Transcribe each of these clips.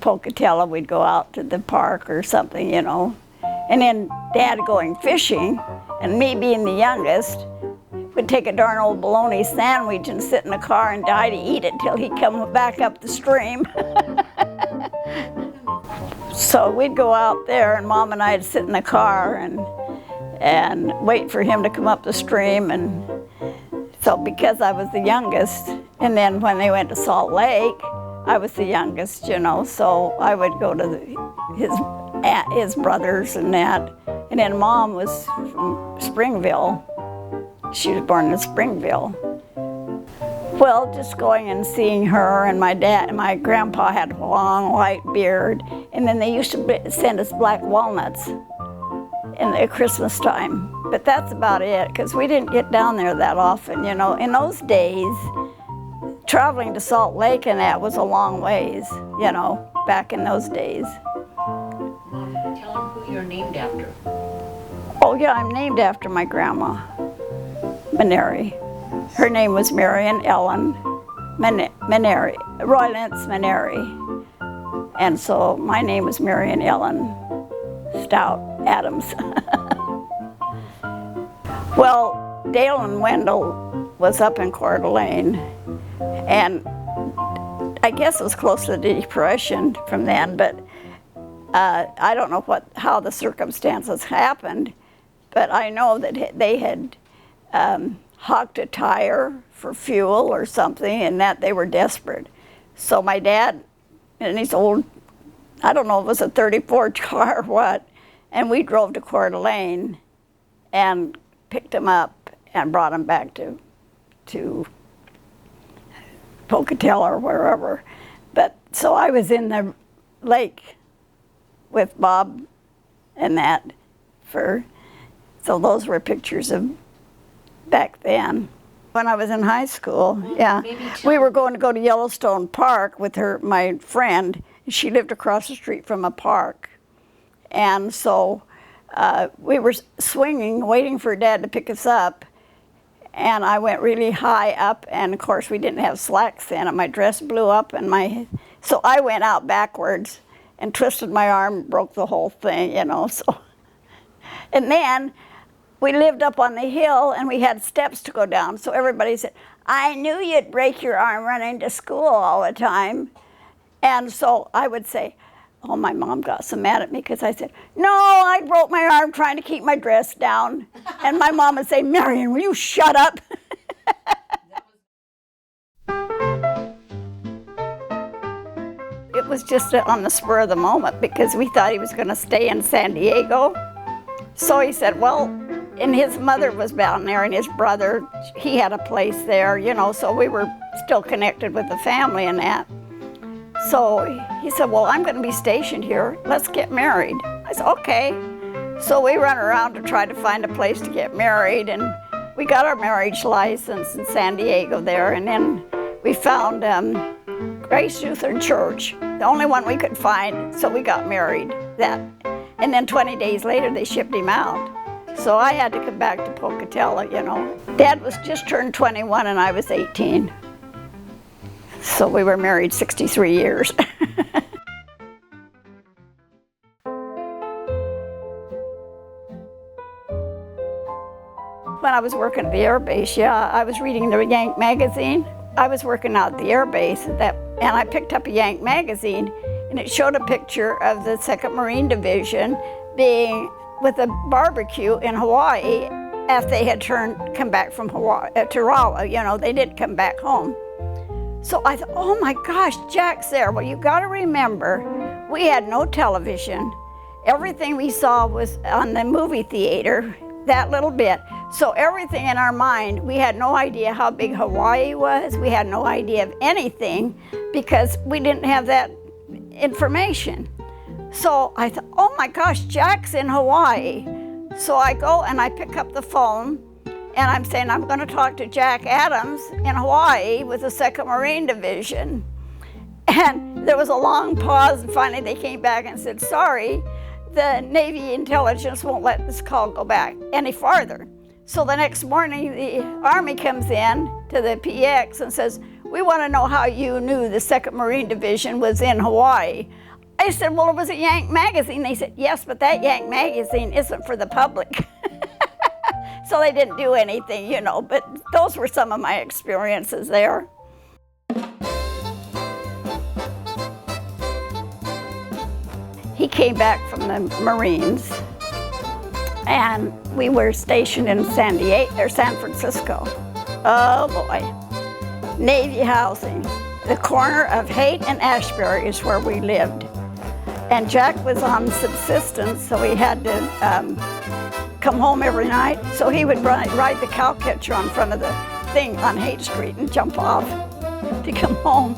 Pocatello, we'd go out to the park or something, you know. And then Dad going fishing, and me being the youngest, would take a darn old bologna sandwich and sit in the car and die to eat it till he'd come back up the stream. So we'd go out there, and Mom and I'd sit in the car and wait for him to come up the stream. And so because I was the youngest, and then when they went to Salt Lake, I was the youngest, you know, so I would go to his brothers and that. And then Mom was from Springville. She was born in Springville. Well, just going and seeing her, and my grandpa had a long white beard, and then they used to send us black walnuts at Christmas time. But that's about it, because we didn't get down there that often, you know. In those days, traveling to Salt Lake and that was a long ways, you know, back in those days. Mom, tell them who you're named after. Oh yeah, I'm named after my grandma, Maneri. Her name was Marian Ellen Maneri, Roylance Maneri. And so my name was Marian Ellen Stout Adams. Well, Dale and Wendell was up in Coeur d'Alene, and I guess it was close to the Depression from then, but I don't know how the circumstances happened, but I know that they had hawked a tire for fuel or something, and that they were desperate. So my dad, in his old, I don't know if it was a 34 car or what, and we drove to Coeur d'Alene and picked him up and brought him back to Pocatello or wherever. But so I was in the lake with Bob and that so those were pictures of back then. When I was in high school, well, yeah, we were going to go to Yellowstone Park with my friend. She lived across the street from a park. And so we were swinging, waiting for Dad to pick us up. And I went really high up, and of course we didn't have slacks then, and my dress blew up, and so I went out backwards and twisted my arm, broke the whole thing, you know. So, and then we lived up on the hill, and we had steps to go down. So everybody said, "I knew you'd break your arm running to school all the time." And so I would say, oh, my mom got so mad at me because I said, "No, I broke my arm trying to keep my dress down." And my mom would say, "Marian, will you shut up?" It was just on the spur of the moment because we thought he was going to stay in San Diego. So he said, well, and his mother was down there, and his brother, he had a place there, you know, so we were still connected with the family and that. So he said, well, I'm going to be stationed here. Let's get married. I said, okay. So we run around to try to find a place to get married, and we got our marriage license in San Diego there, and then we found Grace Lutheran Church, the only one we could find, so we got married. And then 20 days later, they shipped him out. So I had to come back to Pocatello, you know. Dad was just turned 21, and I was 18. So we were married 63 years. When I was working at the air base, yeah, I was reading the Yank magazine. I was working out at the air base and I picked up a Yank magazine, and it showed a picture of the 2nd Marine Division being with a barbecue in Hawaii after they had come back from Hawaii, Tarawa, you know, they didn't come back home. So I thought, oh my gosh, Jack's there. Well, you gotta remember, we had no television. Everything we saw was on the movie theater, that little bit. So everything in our mind, we had no idea how big Hawaii was. We had no idea of anything because we didn't have that information. So I thought, oh my gosh, Jack's in Hawaii. So I go and I pick up the phone, and I'm saying, I'm going to talk to Jack Adams in Hawaii with the 2nd Marine Division. And there was a long pause, and finally they came back and said, sorry, the Navy intelligence won't let this call go back any farther. So the next morning, the Army comes in to the PX and says, we want to know how you knew the 2nd Marine Division was in Hawaii. I said, well, it was a Yank magazine. They said, yes, but that Yank magazine isn't for the public. So they didn't do anything, you know, but those were some of my experiences there. He came back from the Marines, and we were stationed in San Francisco. Oh boy, Navy housing. The corner of Haight and Ashbury is where we lived. And Jack was on subsistence, so he had to come home every night. So he would ride the cow catcher on front of the thing on Haight Street and jump off to come home.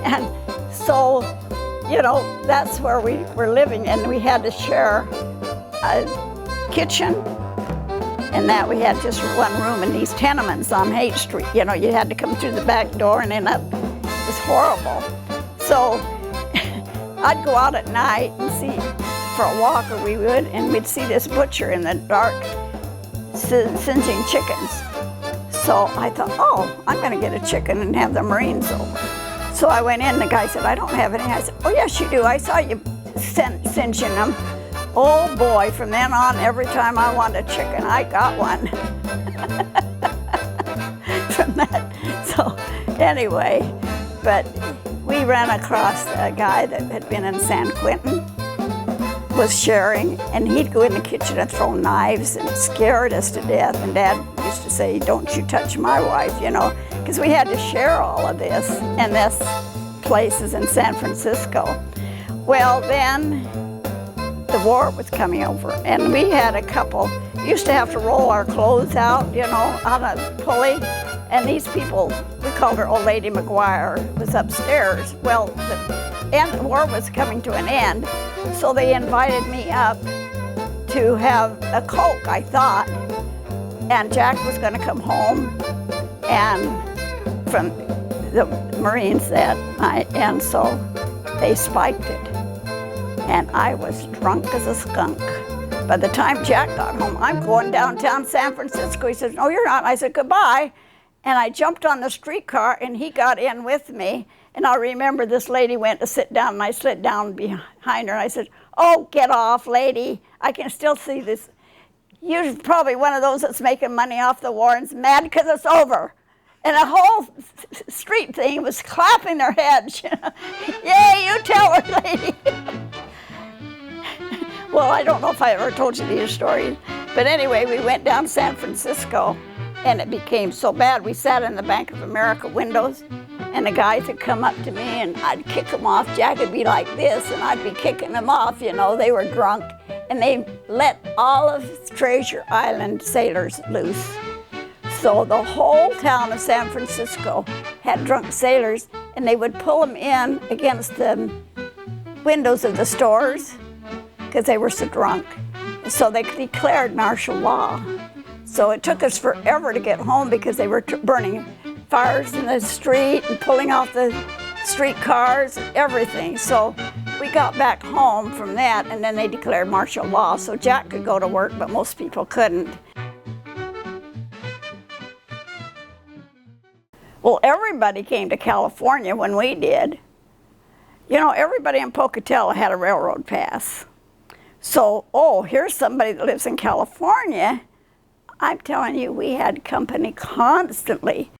And so, you know, that's where we were living, and we had to share a kitchen, and that we had just one room in these tenements on Haight Street. You know, you had to come through the back door and end up, it was horrible. So I'd go out at night and see, for a walk, or we would, and we'd see this butcher in the dark singeing chickens. So I thought, oh, I'm gonna get a chicken and have the Marines over. So I went in, and the guy said, I don't have any. I said, oh yes you do, I saw you singeing them. Oh boy, from then on, every time I wanted a chicken, I got one. From that, so anyway, but we ran across a guy that had been in San Quentin, was sharing, and he'd go in the kitchen and throw knives and scared us to death. And Dad used to say, don't you touch my wife, you know, because we had to share all of this, and this place is in San Francisco. Well, then the war was coming over, and we had a couple, used to have to roll our clothes out, you know, on a pulley, and these people, we called her Old Lady McGuire, was upstairs. Well, the war was coming to an end, so they invited me up to have a Coke, I thought, and Jack was going to come home and from the Marines that night, and so they spiked it, and I was drunk as a skunk. By the time Jack got home, I'm going downtown San Francisco. He says, no, you're not. I said, goodbye. And I jumped on the streetcar, and he got in with me. And I remember this lady went to sit down, and I slid down behind her, and I said, oh, get off, lady. I can still see this. You're probably one of those that's making money off the war and's mad because it's over. And the whole street thing was clapping their heads. Yay, you tell her, lady. Well, I don't know if I ever told you these stories. But anyway, we went down San Francisco, and it became so bad. We sat in the Bank of America windows, and the guys would come up to me, and I'd kick them off. Jack would be like this, and I'd be kicking them off. You know, they were drunk, and they let all of Treasure Island sailors loose. So the whole town of San Francisco had drunk sailors, and they would pull them in against the windows of the stores because they were so drunk. So they declared martial law. So it took us forever to get home because they were burning fires in the street and pulling off the streetcars and everything. So we got back home from that, and then they declared martial law. So Jack could go to work, but most people couldn't. Well, everybody came to California when we did. You know, everybody in Pocatello had a railroad pass. So, oh, here's somebody that lives in California. I'm telling you, we had company constantly.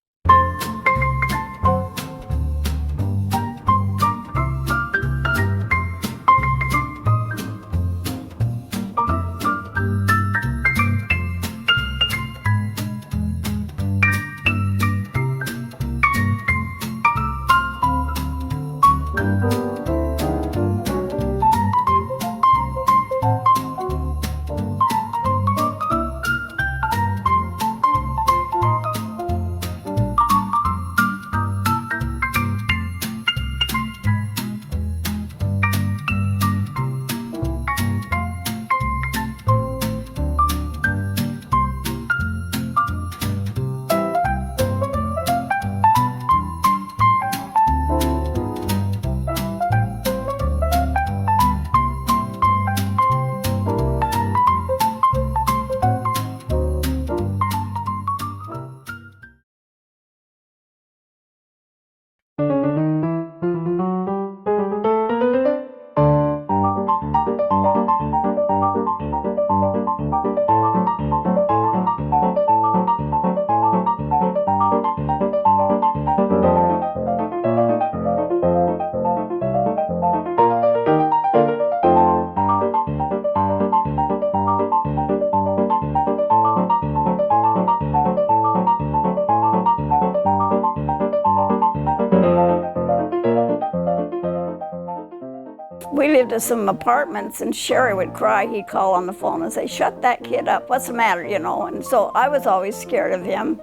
lived in some apartments, and Sherry would cry. He'd call on the phone and say, "Shut that kid up, what's the matter," you know? And so I was always scared of him.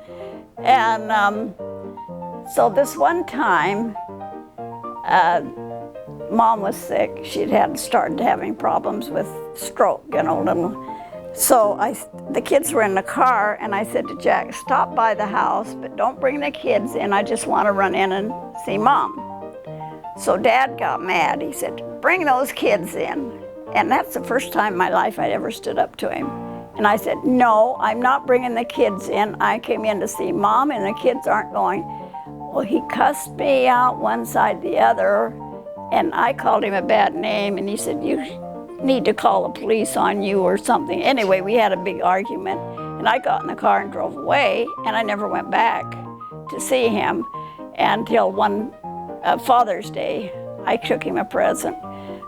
And so this one time, Mom was sick. She'd started having problems with stroke, you know, little. So the kids were in the car, and I said to Jack, "Stop by the house, but don't bring the kids in. I just want to run in and see Mom." So Dad got mad. He said, "Bring those kids in." And that's the first time in my life I'd ever stood up to him. And I said, "No, I'm not bringing the kids in. I came in to see Mom, and the kids aren't going." Well, he cussed me out one side the other, and I called him a bad name, and he said, "You need to call the police on you or something." Anyway, we had a big argument, and I got in the car and drove away, and I never went back to see him until one Father's Day. I took him a present.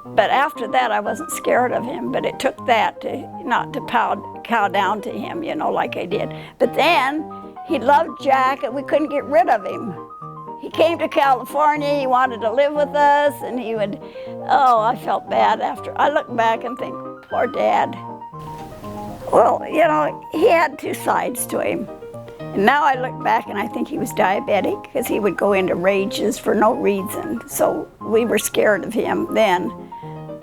But after that, I wasn't scared of him, but it took that to not to cow down to him, you know, like I did. But then he loved Jack, and we couldn't get rid of him. He came to California, he wanted to live with us, and he would, oh, I felt bad after. I look back and think, poor Dad. Well, you know, he had two sides to him. And now I look back and I think he was diabetic, because he would go into rages for no reason. So we were scared of him then.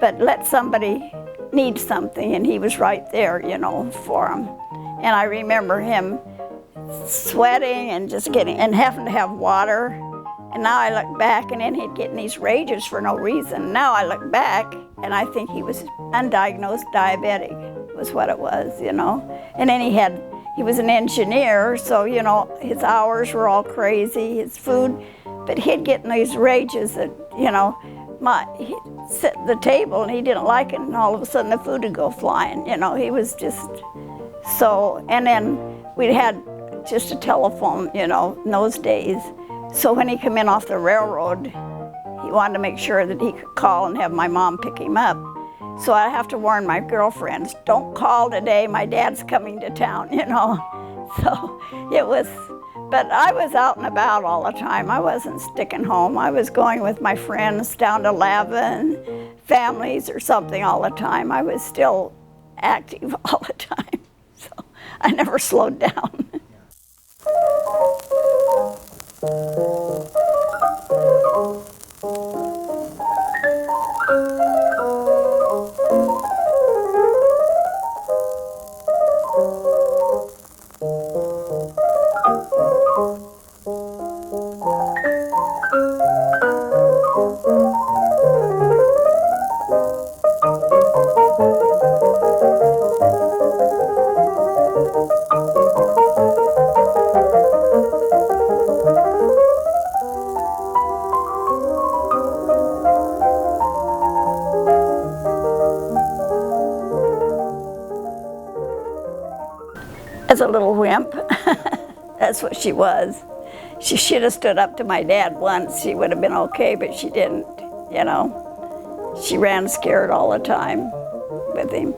But let somebody need something, and he was right there, you know, for him. And I remember him sweating and just and having to have water. And now I look back, and then he'd get in these rages for no reason. Now I look back and I think he was undiagnosed diabetic, was what it was, you know. And then he was an engineer, so, you know, his hours were all crazy, his food, but he'd get in these rages that, you know, he'd sit at the table and he didn't like it, and all of a sudden the food would go flying, you know. He was just so, and then we had just a telephone, you know, in those days. So when he came in off the railroad, he wanted to make sure that he could call and have my mom pick him up. So I have to warn my girlfriends, don't call today, my dad's coming to town, you know. So it was, but I was out and about all the time. I wasn't sticking home. I was going with my friends down to Lavin, families or something all the time. I was still active all the time. So I never slowed down. As a little wimp. That's what she was. She should have stood up to my dad once. She would have been okay, but she didn't, you know. She ran scared all the time with him.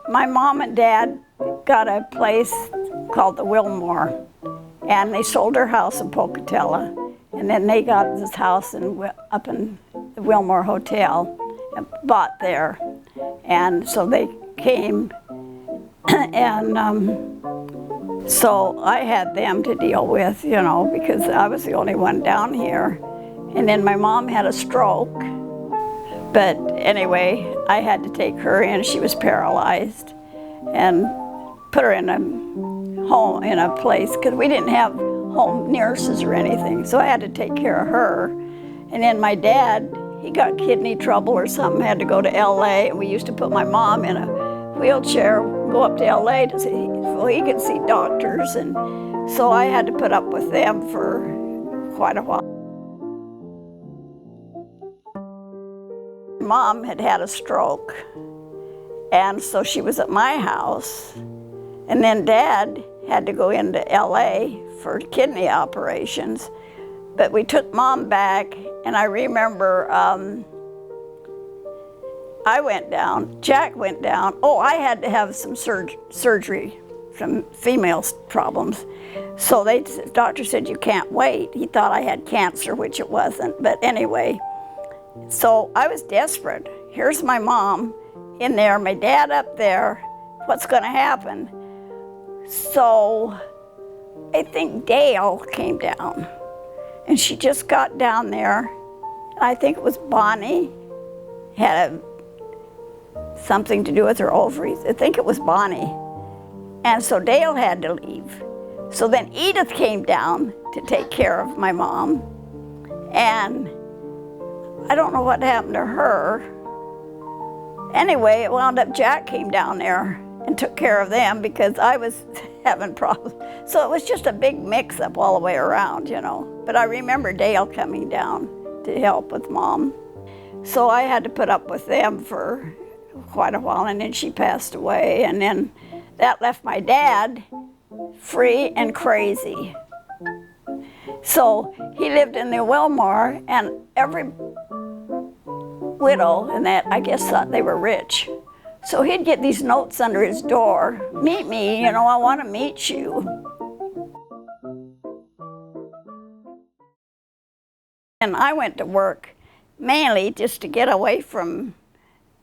My mom and dad got a place called the Wilmore, and they sold their house in Pocatello, and then they got this house up in the Wilmore Hotel and bought there. And so they came, and so I had them to deal with, you know, because I was the only one down here. And then my mom had a stroke, but anyway, I had to take her in. She was paralyzed, and put her in a home, in a place, because we didn't have home nurses or anything, so I had to take care of her. And then my dad, he got kidney trouble or something, had to go to LA, and we used to put my mom in a wheelchair, go up to LA to see, well, he could see doctors, and so I had to put up with them for quite a while. Mom had had a stroke, and so she was at my house, and then Dad had to go into LA for kidney operations. But we took Mom back, and I remember I went down, Jack went down. Oh, I had to have some surgery some female problems. So the doctor said, you can't wait. He thought I had cancer, which it wasn't, but anyway. So I was desperate. Here's my mom in there, my dad up there. What's gonna happen? So I think Dale came down, and she just got down there. I think it was Bonnie, had something to do with her ovaries. I think it was Bonnie. And so Dale had to leave. So then Edith came down to take care of my mom. And I don't know what happened to her. Anyway, it wound up Jack came down there and took care of them because I was having problems. So it was just a big mix-up all the way around, you know. But I remember Dale coming down to help with Mom. So I had to put up with them for quite a while, and then she passed away, and then that left my dad free and crazy. So he lived in the Wilmore, and every widow and that, I guess, thought they were rich. So he'd get these notes under his door, meet me, you know, I want to meet you. And I went to work mainly just to get away from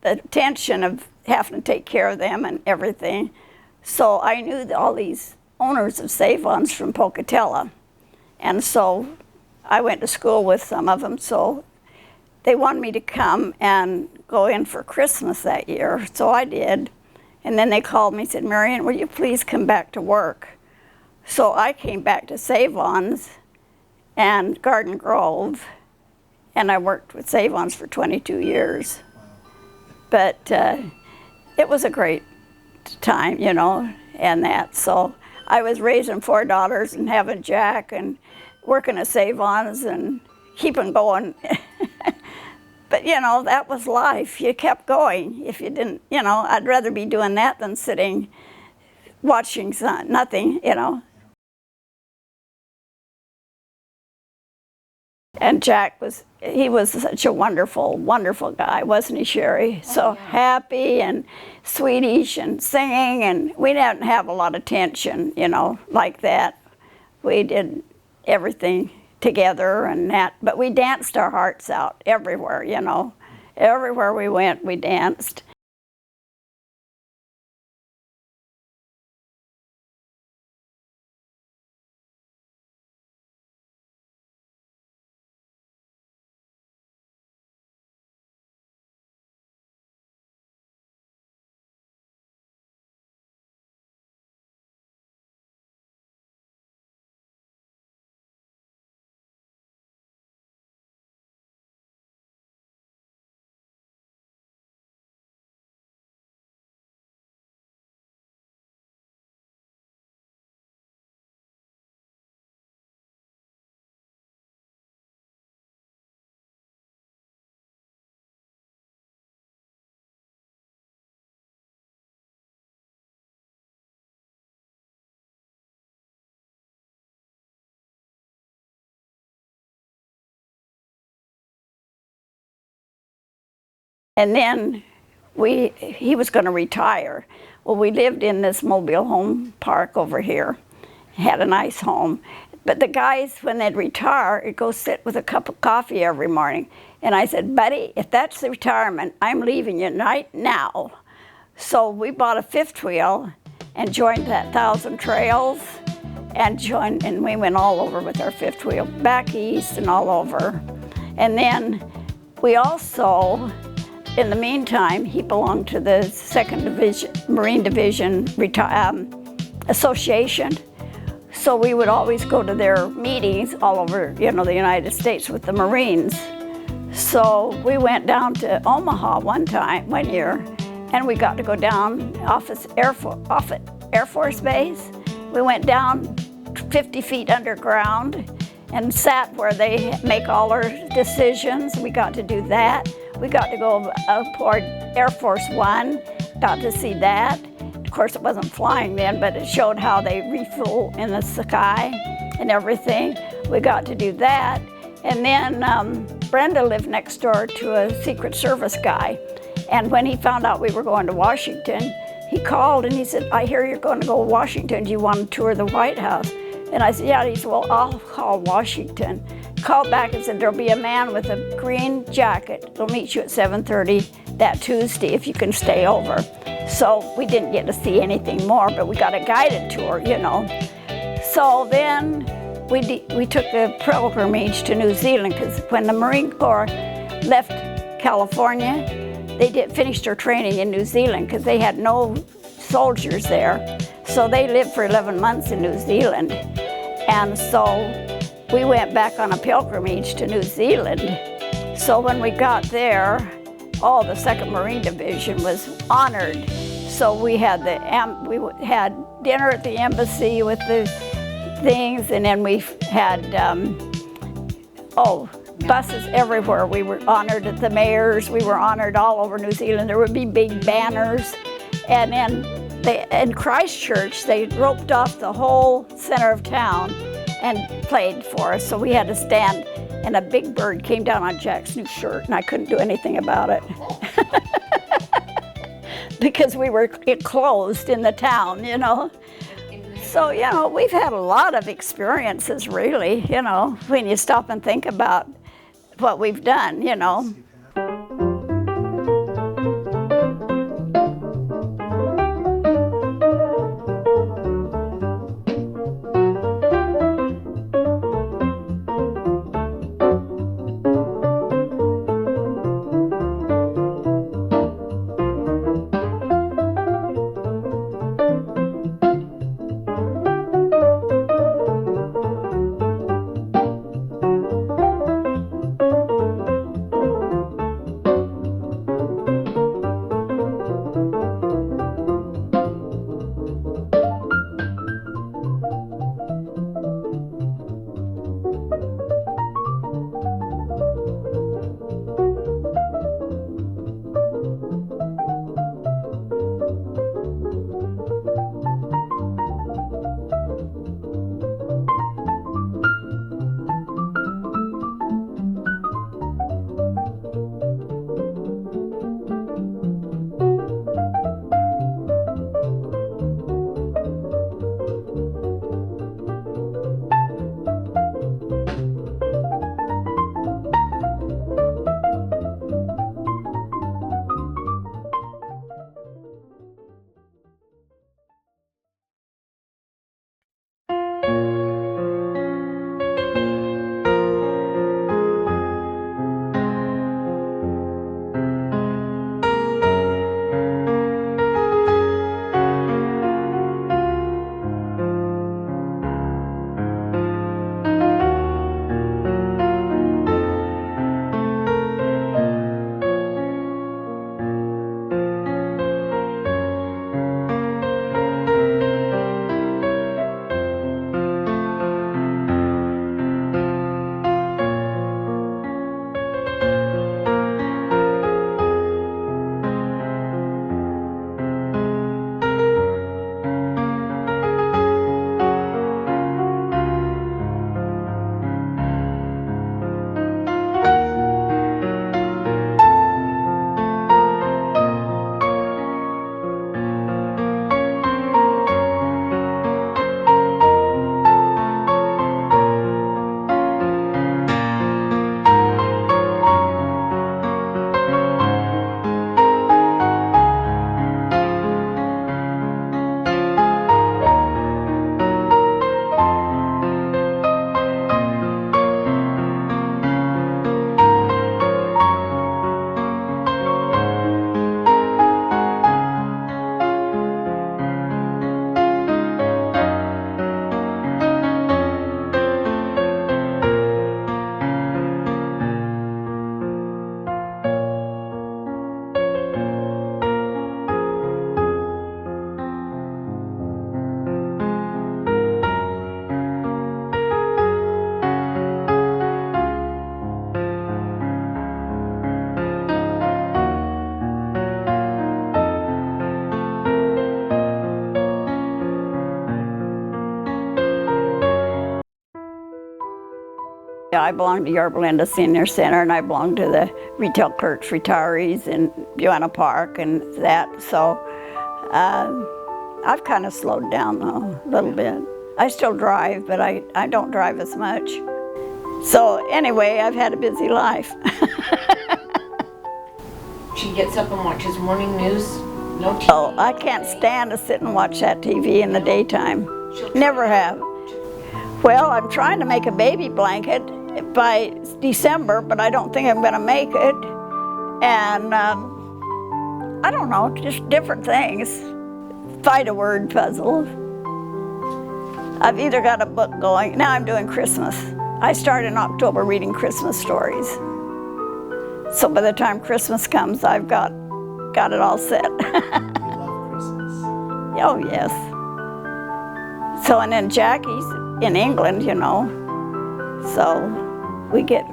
the tension of having to take care of them and everything. So I knew all these owners of Save-Ons from Pocatello. And so I went to school with some of them, so they wanted me to come and go in for Christmas that year, so I did. And then they called me and said, Marian, will you please come back to work? So I came back to Save-Ons and Garden Grove, and I worked with Save-Ons for 22 years. But it was a great time, you know, and that. So I was raising 4 daughters and having Jack and working at Save-Ons and keeping going. But, you know, that was life. You kept going. If you didn't, you know, I'd rather be doing that than sitting watching nothing, you know. And Jack he was such a wonderful, wonderful guy, wasn't he, Sherry? So happy and Swedish and singing, and we didn't have a lot of tension, you know, like that. We did everything together and that, but we danced our hearts out everywhere, you know. Everywhere we went, we danced. And then he was going to retire. Well, we lived in this mobile home park over here, had a nice home. But the guys, when they'd retire, would go sit with a cup of coffee every morning. And I said, buddy, if that's the retirement, I'm leaving you right now. So we bought a fifth wheel and joined that 1,000 Trails and we went all over with our fifth wheel, back east and all over. And then we also, in the meantime, he belonged to the 2nd Division, Marine Division Association. So we would always go to their meetings all over, you know, the United States with the Marines. So we went down to Omaha one year, and we got to go down off at Air Force Base. We went down 50 feet underground and sat where they make all our decisions. We got to do that. We got to go aboard Air Force One, got to see that. Of course, it wasn't flying then, but it showed how they refuel in the sky and everything. We got to do that. And then Brenda lived next door to a Secret Service guy. And when he found out we were going to Washington, he called and he said, I hear you're going to go to Washington. Do you want to tour the White House? And I said, yeah. And he said, well, I'll call Washington. Called back and said, there'll be a man with a green jacket. He'll meet you at 7:30 that Tuesday if you can stay over. So we didn't get to see anything more, but we got a guided tour, you know. So then we took a pilgrimage to New Zealand, because when the Marine Corps left California, they finished their training in New Zealand because they had no soldiers there. So they lived for 11 months in New Zealand. And so we went back on a pilgrimage to New Zealand. So when we got there, the 2nd Marine Division was honored. So we had had dinner at the embassy with the things, and then we had buses everywhere. We were honored at the mayor's. We were honored all over New Zealand. There would be big banners. And then in Christchurch, they roped off the whole center of town and played for us. So we had to stand, and a big bird came down on Jack's new shirt, and I couldn't do anything about it. Because we were enclosed in the town, you know. So, you know, we've had a lot of experiences, really, you know, when you stop and think about what we've done, you know. I belong to Yorba Linda Senior Center, and I belong to the Retail Clerks Retirees in Buena Park and that. So I've kind of slowed down though, a little bit. I still drive, but I don't drive as much. So anyway, I've had a busy life. She gets up and watches morning news? No TV? Oh, I can't stand to sit and watch that TV in the daytime. Never have. Well, I'm trying to make a baby blanket by December, but I don't think I'm going to make it. And I don't know, just different things. Find a word puzzle. I've either got a book going. Now I'm doing Christmas. I start in October reading Christmas stories. So by the time Christmas comes, I've got it all set. You love Christmas. Oh, yes. So, and then Jackie's in England, you know, so we get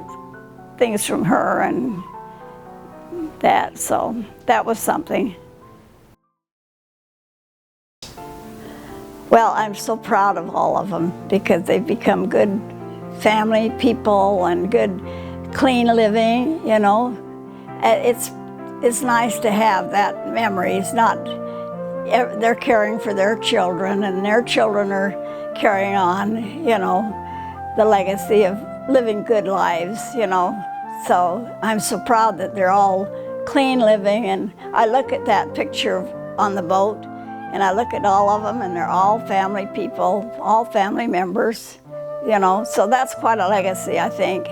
things from her and that, so that was something. Well, I'm so proud of all of them because they've become good family people and good clean living, you know. It's nice to have that memory. It's not, they're caring for their children and their children are carrying on, you know, the legacy of living good lives, you know. So I'm so proud that they're all clean living, and I look at that picture on the boat and I look at all of them and they're all family people, all family members, you know, so that's quite a legacy, I think.